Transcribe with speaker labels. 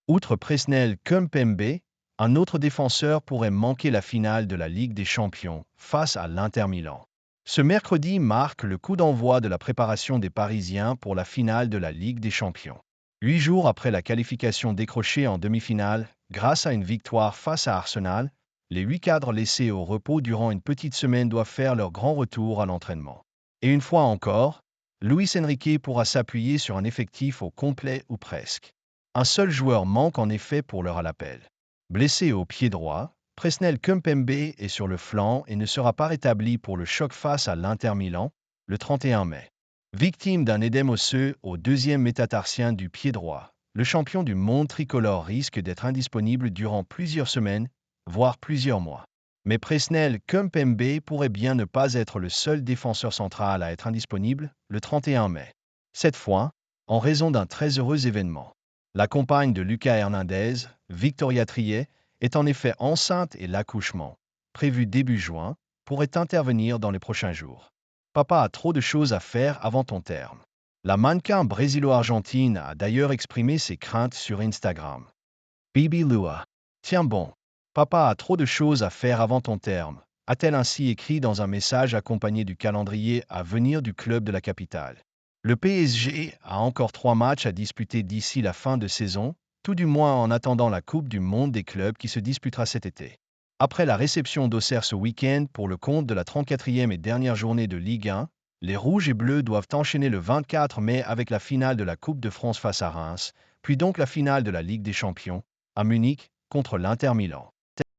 Speaker 1: Outre Presnel Kimpembe, un autre défenseur pourrait manquer la finale de la Ligue des Champions face à l'Inter Milan. Ce mercredi marque le coup d'envoi de la préparation des Parisiens pour la finale de la Ligue des Champions. 8 jours après la qualification décrochée en demi-finale, grâce à une victoire face à Arsenal, les 8 cadres laissés au repos durant une petite semaine doivent faire leur grand retour à l'entraînement. Et une fois encore, Luis Enrique pourra s'appuyer sur un effectif au complet ou presque. Un seul joueur manque en effet pour l'heure à l'appel. Blessé au pied droit, Presnel Kimpembe est sur le flanc et ne sera pas rétabli pour le choc face à l'Inter Milan, le 31 mai. Victime d'un édème osseux au deuxième métatarsien du pied droit, le champion du monde tricolore risque d'être indisponible durant plusieurs semaines, voire plusieurs mois. Mais Presnel Kimpembe pourrait bien ne pas être le seul défenseur central à être indisponible le 31 mai. Cette fois, en raison d'un très heureux événement. La compagne de Lucas Hernandez, Victoria Triet, est en effet enceinte et l'accouchement, prévu début juin, pourrait intervenir dans les prochains jours. Papa a trop de choses à faire avant ton terme. La mannequin brésilo-argentine a d'ailleurs exprimé ses craintes sur Instagram. Bibi Lua. Tiens bon. Papa a trop de choses à faire avant ton terme, a-t-elle ainsi écrit dans un message accompagné du calendrier à venir du club de la capitale. Le PSG a encore 3 matchs à disputer d'ici la fin de saison, tout du moins en attendant la Coupe du Monde des clubs qui se disputera cet été. Après la réception d'Auxerre ce week-end pour le compte de la 34e et dernière journée de Ligue 1, les Rouges et Bleus doivent enchaîner le 24 mai avec la finale de la Coupe de France face à Reims, puis donc la finale de la Ligue des Champions, à Munich, contre l'Inter Milan.